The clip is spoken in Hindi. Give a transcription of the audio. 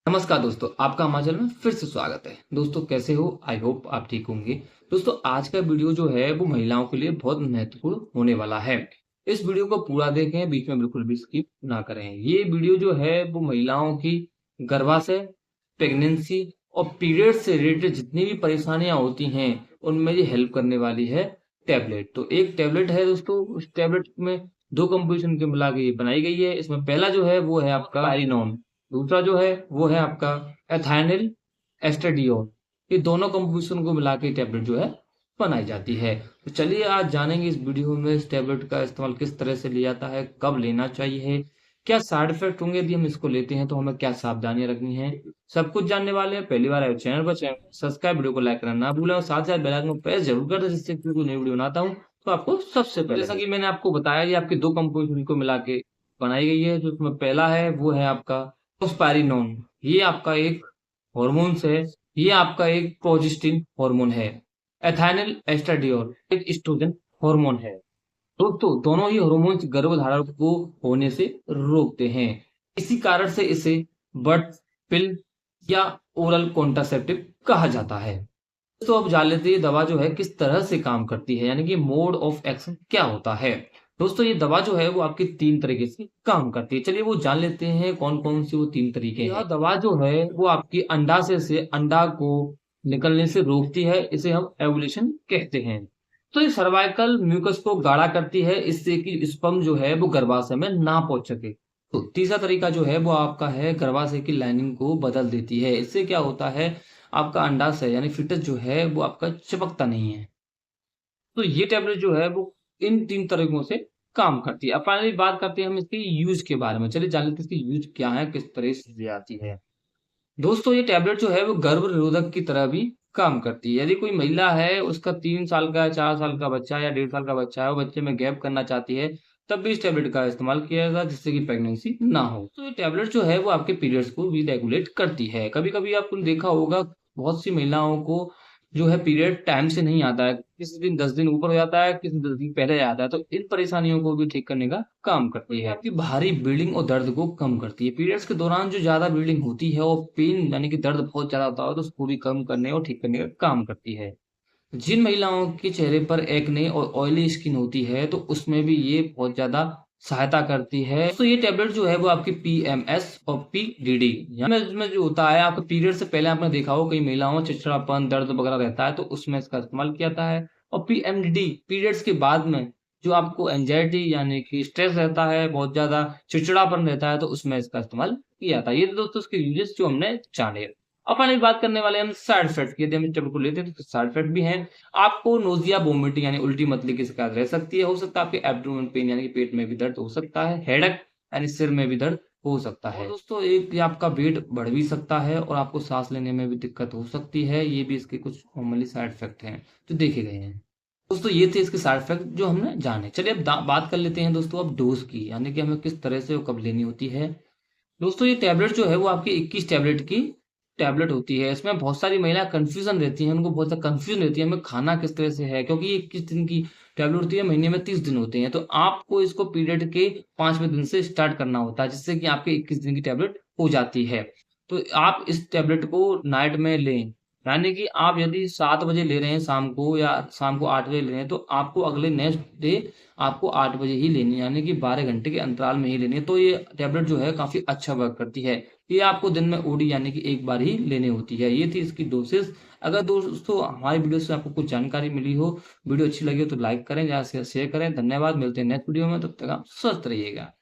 नमस्कार दोस्तों, आपका हमारे चैनल में फिर से स्वागत है। दोस्तों कैसे हो? आई होप आप ठीक होंगे। दोस्तों आज का वीडियो जो है वो महिलाओं के लिए बहुत महत्वपूर्ण होने वाला है। इस वीडियो को पूरा देखें, बीच में बिल्कुल भी स्किप ना करें। ये वीडियो जो है वो महिलाओं की गर्भाशय, प्रेगनेंसी और पीरियड से रिलेटेड जितनी भी परेशानियां होती हैं उनमें ये हेल्प करने वाली है टैबलेट। तो एक टैबलेट है दोस्तों, उस टैबलेट में दो कंपोजिशन के मिला के ये बनाई गई है। इसमें पहला जो है वो है आपका पायरिनोन, दूसरा जो है वो है आपका एथाइनिल एस्ट्रेडियोल। ये दोनों कंपोजिशन को मिला के टैबलेट जो है बनाई जाती है। तो चलिए आज जानेंगे इस वीडियो में इस टैबलेट का इस्तेमाल किस तरह से लिया जाता है, कब लेना चाहिए, क्या साइड इफेक्ट होंगे यदि हम इसको लेते हैं, तो हमें क्या सावधानियां रखनी है, सब कुछ जानने वाले हैं। पहली बार आए चैनल पर, चैनल सब्सक्राइब, वीडियो को लाइक करना ना भूलें और साथ साथ बेल आइकन को प्रेस जरूर कर दें, जिससे कोई नई वीडियो बनाता हूँ तो आपको सबसे पहले। जैसा कि मैंने आपको बताया, ये आपके दो कंपोजिशन को मिला के बनाई गई है। जो इसमें पहला है वो है आपका प्रोस्पेरिनोन। ये आपका एक हॉर्मोन्स है, ये आपका एक प्रोजेस्टिन हार्मोन है। एथाइनिल एस्ट्राडियोल एक एस्ट्रोजन हार्मोन है। दोस्तों दोनों ही हार्मोन्स गर्भधारण को होने से रोकते हैं। इसी कारण से इसे बर्थ पिल या ओरल कॉन्ट्रासेप्टिव कहा जाता है। तो अब जान लेते हैं ये दवा जो है किस तरह से काम करती है, यानी कि मोड ऑफ एक्शन क्या होता है। दोस्तों ये दवा जो है वो आपकी तीन तरीके से काम करती है। चलिए वो जान लेते हैं कौन कौन सी वो तीन तरीके हैं। यह दवा जो है वो आपकी अंडाशय से अंडा को निकलने से रोकती है, इसे हम एवोल्यूशन कहते हैं। तो ये सर्वाइकल म्यूकस को गाढ़ा करती है, इससे कि स्पर्म जो है वो गर्भाशय में ना पहुंच सके। तो तीसरा तरीका जो है वो आपका है गर्भाशय की लाइनिंग को बदल देती है। इससे क्या होता है, आपका अंडाशय यानी फिटस जो है वो आपका चिपकता नहीं है। तो ये टैबलेट जो है वो इन तीन तरीकों से काम करती है। अब फाइनली बात करते हैं हम इसके यूज के बारे में। चलिए जान लेते हैं इसकी यूज क्या है, किस तरह से दी जाती है। दोस्तों ये टैबलेट जो है वो गर्भ निरोधक की तरह भी काम करती है। यदि कोई महिला है, उसका 3 साल का 4 साल का बच्चा या 1.5 साल का बच्चा है, वो बच्चे में गैप करना चाहती है, तब भी इस टैबलेट का इस्तेमाल किया जाएगा, जिससे कि प्रेगनेंसी ना हो। तो ये टैबलेट जो है वो आपके पीरियड्स को भी रेगुलेट करती है। कभी कभी आपने देखा होगा बहुत सी महिलाओं को जो है पीरियड टाइम से नहीं आता है, किसी दिन 10 दिन ऊपर हो जाता है, किसी दिन 10 दिन पहले आता है। तो इन परेशानियों को भी ठीक करने का काम करती है। आपकी भारी ब्लीडिंग और दर्द को कम करती है। पीरियड्स के दौरान जो ज्यादा ब्लीडिंग होती है और पेन यानी कि दर्द बहुत ज्यादा होता है, तो उसको भी कम करने और ठीक करने का काम करती है। जिन महिलाओं के चेहरे पर एक्ने और ऑयली स्किन होती है, तो उसमें भी ये बहुत ज़्यादा सहायता करती है। तो ये टैबलेट जो है वो आपकी पीएमएस और पीडीडी इसमें जो होता है, आपके पीरियड से पहले आपने देखा हो कई महिलाओं में चिड़चिड़ापन, दर्द वगैरह रहता है, तो उसमें इसका इस्तेमाल किया जाता है। और पीएमडीडी पीरियड्स के बाद में जो आपको एंजाइटी यानी कि स्ट्रेस रहता है, बहुत ज़्यादा चिड़चिड़ापन रहता है, तो उसमें इसका इस्तेमाल किया जाता है। ये तो दोस्तों उसके यूजेस जो हमने जाने। अब फाइनली बात करने वाले हैं हम साइड इफेक्ट की। यदि हम इस टेबलेट को लेते हैं तो साइड इफेक्ट भी हैं। आपको नोजिया, वोमिटिंग यानी उल्टी मतली की शिकायत रह सकती है। हो सकता है आपके एब्डोमेन पेन यानी कि पेट में भी दर्द हो सकता है। हेडेक यानी सिर में भी दर्द हो सकता है। और दोस्तों एक ये आपका वेट बढ़ भी सकता है और आपको सांस लेने में भी दिक्कत हो सकती है। ये भी इसके कुछ नॉर्मली साइड इफेक्ट हैं जो देखे गए हैं। दोस्तों ये थे इसके साइड इफेक्ट जो हमने जाने। चलिए अब बात कर लेते हैं दोस्तों अब डोज की, यानी कि हमें किस तरह से वो कब लेनी होती है। दोस्तों ये टैबलेट जो है वो आपकी 21 टैबलेट की टैबलेट होती है। इसमें बहुत सारी महिला कंफ्यूजन रहती हैं, उनको बहुत सा कंफ्यूजन रहती है हमें खाना किस तरह से है, क्योंकि ये 21 दिन की टैबलेट होती है, महीने में 30 दिन होते हैं। तो आपको इसको पीरियड के 5वें दिन से स्टार्ट करना होता है, जिससे कि आपके 21 दिन की टैबलेट हो जाती है। तो आप इस टैबलेट को नाइट में लें, यानी कि आप यदि 7 बजे ले रहे हैं शाम को या शाम को 8 बजे ले रहे हैं, तो आपको अगले नेक्स्ट डे आपको 8 बजे ही लेनी है, यानी कि 12 घंटे के अंतराल में ही लेनी है। तो ये टैबलेट जो है काफ़ी अच्छा वर्क करती है। ये आपको दिन में ओडी यानी कि एक बार ही लेनी होती है। ये थी इसकी डोसेस। अगर दोस्तों हमारी वीडियो से आपको कुछ जानकारी मिली हो, वीडियो अच्छी लगी हो तो लाइक करें, ज़्यादा से शेयर करें। धन्यवाद, मिलते हैं नेक्स्ट वीडियो में, तब तक आप स्वस्थ रहिएगा।